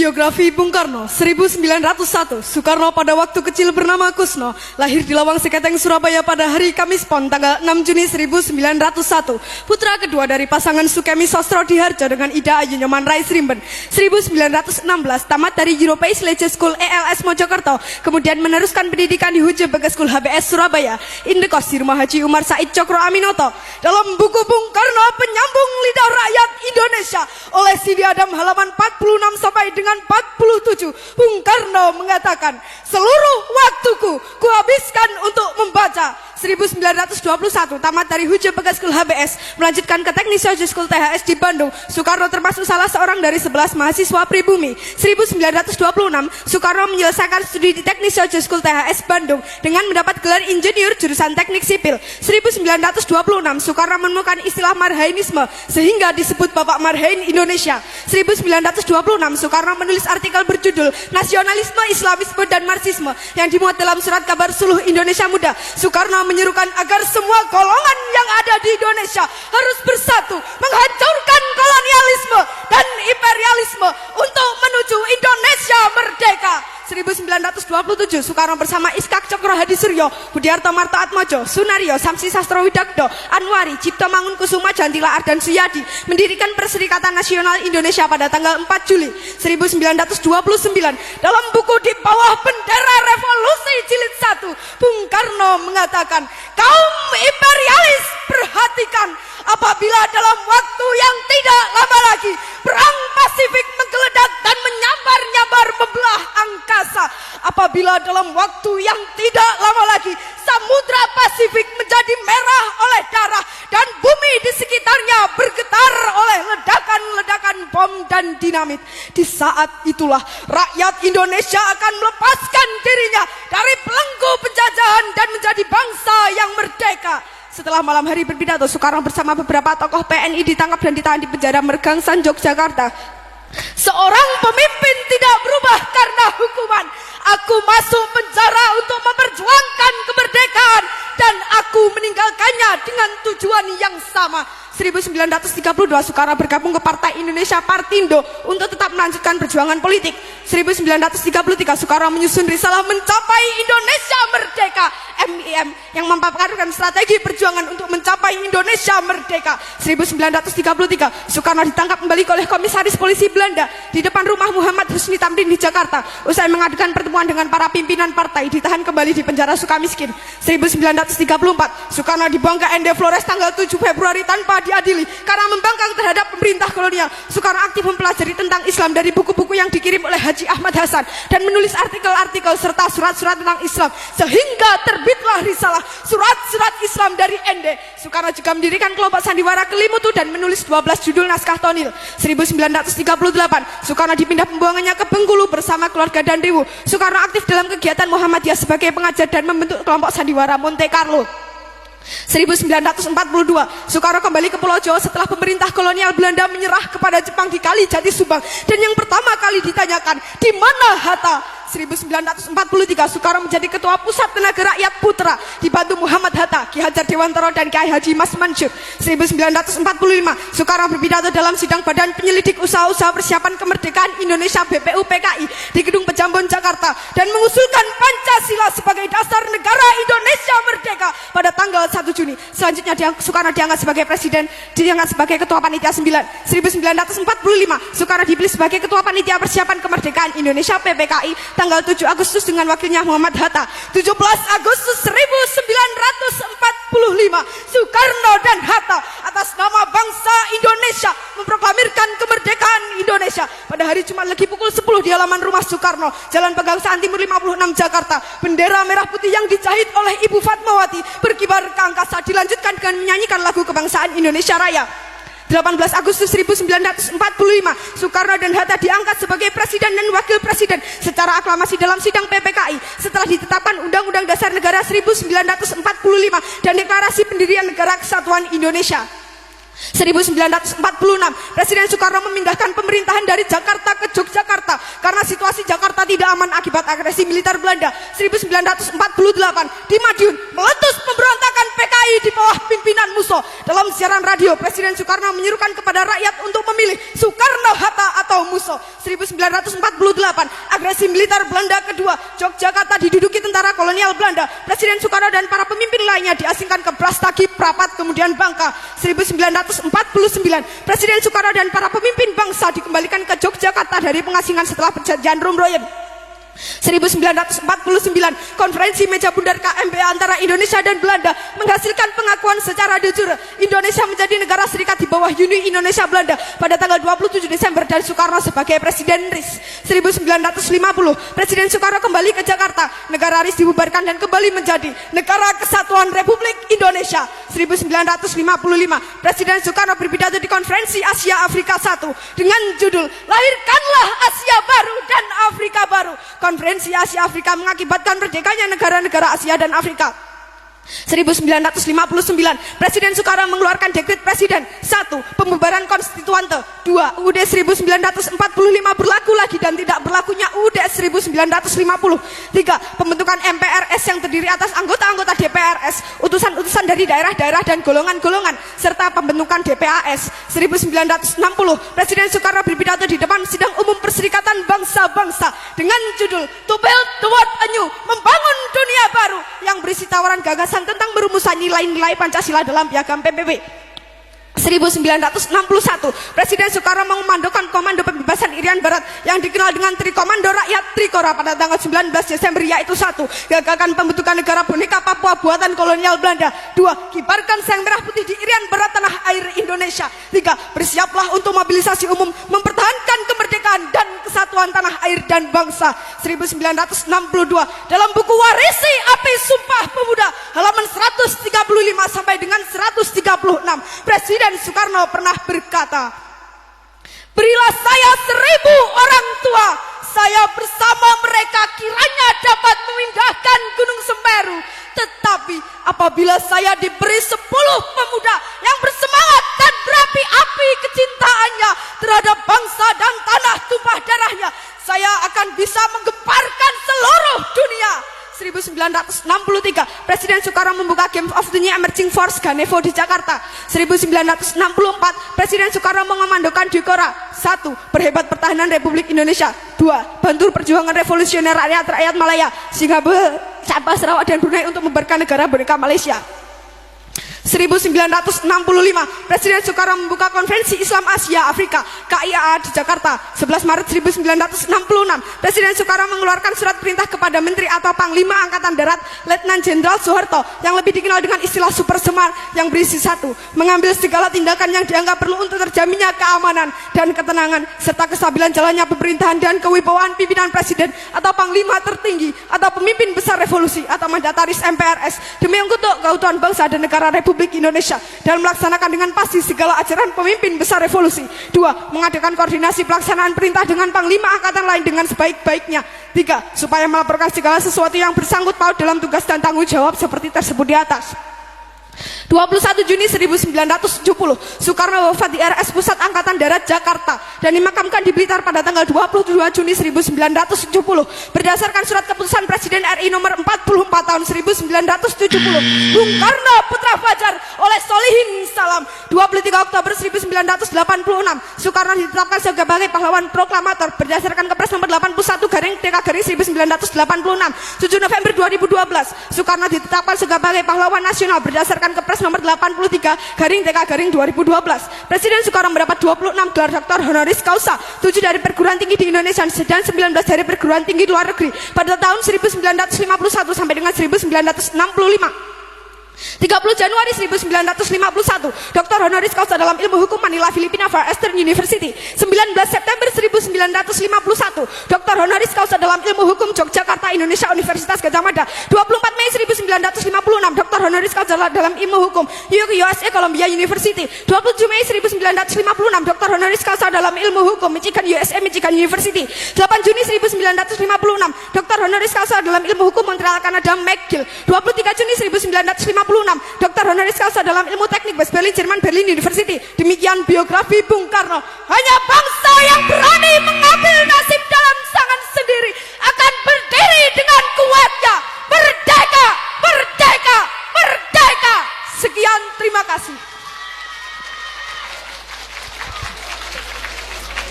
Biografi Bung Karno, 1901. Soekarno pada waktu kecil bernama Kusno, lahir di Lawang Seketeng, Surabaya pada hari Kamis Pon tanggal 6 Juni 1901. Putra kedua dari pasangan Sukemi Sostro Diharjo dengan Ida Ayu Nyoman Rais Rimben. 1916 tamat dari European Leisure School ELS Mojokerto, kemudian meneruskan pendidikan di Huje Bagas School HBS Surabaya. Indekos di rumah Haji Umar Said Cokro Aminoto. Dalam buku Bung Karno Penyambung Lidah Rakyat Indonesia oleh Sidi Adam halaman 46 sampai dengan 47, Bung Karno mengatakan, seluruh waktuku kuhabiskan untuk membaca. 1921 tamat dari Huje Bagas School HBS, melanjutkan ke Teknik Social School THS di Bandung. Soekarno termasuk salah seorang dari 11 mahasiswa pribumi. 1926 Soekarno menyelesaikan studi di Teknik Social School THS Bandung dengan mendapat gelar insinyur jurusan Teknik Sipil. 1926 Soekarno menemukan istilah Marhainisme sehingga disebut Bapak Marhain Indonesia. 1926 Soekarno menulis artikel berjudul Nasionalisme, Islamisme, dan Marxisme yang dimuat dalam surat kabar Suluh Indonesia Muda. Soekarno menyerukan agar semua golongan yang ada di Indonesia harus bersatu menghancurkan kolonialisme dan imperialisme untuk menuju Indonesia merdeka. 1927 Soekarno bersama Iskak Cokro Hadi Suryo, Budiarto Marto Atmojo, Sunario, Samsi Sastro Widakdo, Anwari, Cipto Mangunkusuma, Jantila Ardan Suyadi mendirikan Perserikatan Nasional Indonesia pada tanggal 4 Juli 1929. Dalam buku Di Bawah Bendera Revolusi Jilid 1, Bung Karno mengatakan, kaum imperialis perhatikan, apabila dalam waktu yang tidak lama lagi perang Pasifik menggeledak dan menyambar-nyambar membelah angkasa, apabila dalam waktu yang tidak lama lagi Samudra Pasifik menjadi merah oleh darah dan bumi di sekitarnya bergetar oleh ledakan-ledakan bom dan dinamit, di saat itulah rakyat Indonesia akan melepaskan dirinya dari belenggu penjajahan dan menjadi bangsa yang merdeka. Setelah malam hari berpidato, Soekarno bersama beberapa tokoh PNI ditangkap dan ditahan di penjara Mergangsan, Yogyakarta. Seorang pemimpin tidak berubah karena hukuman. Aku masuk penjara untuk memperjuangkan kemerdekaan dan aku meninggalkannya dengan tujuan yang sama. 1932 Soekarno bergabung ke Partai Indonesia Partindo untuk tetap melanjutkan perjuangan politik. 1933 Soekarno menyusun risalah Mencapai Indonesia Merdeka MIM yang memaparkan strategi perjuangan untuk mencapai Indonesia Merdeka. 1933 Soekarno ditangkap kembali oleh Komisaris Polisi Belanda di depan rumah Muhammad Husni Tamrin di Jakarta. Usai mengadakan pertemuan dengan para pimpinan partai, ditahan kembali di penjara Sukamiskin. 1934 Soekarno dibuang ke ND Flores tanggal 7 Februari tanpa diadili karena membangkang terhadap pemerintah kolonial. Soekarno aktif mempelajari tentang Islam dari buku-buku yang dikirim oleh Haji Ahmad Hasan dan menulis artikel-artikel serta surat-surat tentang Islam sehingga terbitlah risalah Surat-Surat Islam dari ND. Soekarno juga mendirikan kelompok sandiwara Kelimutu dan menulis 12 judul naskah tonil. 1938 Soekarno dipindah pembuangannya ke Bengkulu bersama keluarga dan Riwu. Soekarno aktif dalam kegiatan Muhammadiyah sebagai pengajar dan membentuk kelompok sandiwara Monte Carlo. 1942 Soekarno kembali ke Pulau Jawa setelah pemerintah kolonial Belanda menyerah kepada Jepang di Kali Jati Subang, dan yang pertama kali ditanyakan, di mana Hatta? 1943 Soekarno menjadi ketua Pusat Tenaga Rakyat Putra dibantu Muhammad Hatta, Ki Hajar Dewantara, dan Kiai Haji Mas Mansur. 1945 Soekarno berpidato dalam sidang Badan Penyelidik Usaha-Usaha Persiapan Kemerdekaan Indonesia BPU PKI di Gedung Pejambon Jakarta dan mengusulkan Pancasila sebagai dasar negara Indonesia merdeka pada tanggal 1 Juni. Selanjutnya Soekarno diangkat sebagai presiden, diangkat sebagai ketua panitia 9. 1945 Soekarno dipilih sebagai ketua panitia persiapan kemerdekaan Indonesia PPKI tanggal 7 Agustus dengan wakilnya Muhammad Hatta. 17 Agustus 1945 Soekarno dan Hatta atas nama bangsa Indonesia memproklamirkan kemerdekaan Indonesia. Pada hari Jumat Legi pukul 10 di halaman rumah Soekarno, Jalan Pegangsaan Timur 56 Jakarta, bendera merah putih yang dijahit oleh Ibu Fatmawati berkibar ke angkasa, dilanjutkan dengan menyanyikan lagu kebangsaan Indonesia Raya. 18 Agustus 1945 Soekarno dan Hatta diangkat sebagai presiden dan wakil presiden secara aklamasi dalam sidang PPKI setelah ditetapkan Undang-Undang Dasar Negara 1945 dan Deklarasi Pendirian Negara Kesatuan Indonesia. 1946 Presiden Soekarno memindahkan pemerintahan dari Jakarta ke Yogyakarta karena situasi Jakarta tidak aman akibat agresi militer Belanda. 1948 di Madiun meletus pemberontakan PKI di bawah pimpinan Musso. Dalam siaran radio, Presiden Soekarno menyerukan kepada rakyat untuk memilih Soekarno-Hatta atau Musso. 1948, agresi militer Belanda kedua, Yogyakarta diduduki tentara kolonial Belanda. Presiden Soekarno dan para pemimpin lainnya diasingkan ke Brastagi, Prapat, kemudian Bangka. 1949, Presiden Soekarno dan para pemimpin bangsa dikembalikan ke Yogyakarta dari pengasingan setelah perjanjian Rumroyen. 1949, konferensi meja bundar KMP antara Indonesia dan Belanda menghasilkan pengakuan secara de jure Indonesia menjadi negara serikat di bawah Uni Indonesia Belanda pada tanggal 27 Desember dan Soekarno sebagai Presiden RIS. 1950, Presiden Soekarno kembali ke Jakarta, negara RIS dibubarkan dan kembali menjadi Negara Kesatuan Republik Indonesia. 1955, Presiden Soekarno berpidato di konferensi Asia Afrika I dengan judul Lahirkanlah Asia Baru dan Afrika Baru. Konferensi Asia Afrika mengakibatkan merdekanya negara-negara Asia dan Afrika. 1959, Presiden Soekarno mengeluarkan dekret Presiden 1. Pembubaran konstituante 2. UUD 1945 berlaku lagi dan tidak berlakunya UUD 1950 3. Pembentukan MPRS yang terdiri atas anggota-anggota DPRS, utusan-utusan dari daerah-daerah dan golongan-golongan, serta pembentukan DPAS. 1960, Presiden Soekarno berpidato di depan Sidang Umum Perserikatan Bangsa-Bangsa dengan judul To Build the World Anew, membangun dunia baru, yang berisi tawaran gagasan tentang merumusan nilai-nilai Pancasila dalam piagam PBB. 1961, Presiden Soekarno mengomandokan Komando Pembebasan Irian Barat yang dikenal dengan Trikomando Rakyat Trikora pada tanggal 19 Desember, yaitu 1. Gagakan pembentukan negara boneka Papua buatan kolonial Belanda. 2. Kibarkan sang merah putih di Irian Barat tanah air Indonesia. 3. Bersiaplah untuk mobilisasi umum mempertahankan kemerdekaan dan kesatuan tanah air dan bangsa. 1962, dalam buku Warisi Api Sumpah Pemuda halaman 135 sampai dengan 136, Presiden Soekarno pernah berkata, berilah saya 1000 orang tua, saya bersama mereka kiranya dapat memindahkan Gunung Semeru. Tetapi apabila saya diberi 10 pemuda yang bersemangat dan berapi-api kecintaannya terhadap bangsa dan tanah tumpah darahnya, saya akan bisa menggemparkan seluruh dunia. 1963, Presiden Soekarno membuka Game of the New Emerging Force Ganevo di Jakarta. 1964, Presiden Soekarno mengomandokan Dikora. 1. Berhebat pertahanan Republik Indonesia. 2. Bantu perjuangan revolusioner rakyat Malaya, Singapura, Sabah, Sarawak, dan Brunei untuk membubarkan negara boneka Malaysia. 1965, Presiden Soekarno membuka Konferensi Islam Asia Afrika KIAA di Jakarta. 11 Maret 1966, Presiden Soekarno mengeluarkan surat perintah kepada Menteri atau Panglima Angkatan Darat Letnan Jenderal Soeharto yang lebih dikenal dengan istilah Super Semar, yang berisi 1. Mengambil segala tindakan yang dianggap perlu untuk terjaminnya keamanan dan ketenangan serta kestabilan jalannya pemerintahan dan kewibawaan pimpinan Presiden atau Panglima tertinggi atau pemimpin besar revolusi atau mandataris MPRS demi untuk keutuhan bangsa dan negara Republik Indonesia dan melaksanakan dengan pasti segala ajaran pemimpin besar revolusi. 2. Mengadakan koordinasi pelaksanaan perintah dengan Panglima Angkatan lain dengan sebaik-baiknya. 3. Supaya melaporkan segala sesuatu yang bersangkut paut dalam tugas dan tanggung jawab seperti tersebut di atas. 21 Juni 1970, Soekarno wafat di RS Pusat Angkatan Darat Jakarta dan dimakamkan di Blitar pada tanggal 22 Juni 1970 berdasarkan surat keputusan Presiden RI nomor 44 tahun 1970. Bung Karno Putra Fajar oleh Solihin Salam. 23 Oktober 1986, Soekarno ditetapkan sebagai pahlawan proklamator berdasarkan Kepres nomor 81/TK/1986. 7 November 2012, Soekarno ditetapkan sebagai pahlawan nasional berdasarkan Kepres nomor 83/TK/2012. Presiden Soekarno mendapat 26 gelar doktor honoris causa, 7 dari perguruan tinggi di Indonesia dan 19 dari perguruan tinggi luar negeri pada tahun 1951 sampai dengan 1965. 30 Januari 1951, Dr. honoris causa dalam ilmu hukum Manila, Filipina, Far Eastern University. 19 September 1951, Dr. honoris causa dalam ilmu hukum Yogyakarta, Indonesia, Universitas Gadjah Mada. 24 Mei 1956, Dr. honoris causa dalam ilmu hukum USA, Columbia University. 27 Mei 1956, Dr. honoris causa dalam ilmu hukum Michigan, USA, Michigan University. 8 Juni 1956, Dr. honoris causa dalam ilmu hukum Montreal, Kanada, McGill. 23 Juni 1956, Dr. honoris causa dalam ilmu teknik West Berlin, Jerman, Berlin University. Demikian biografi Bung Karno. Hanya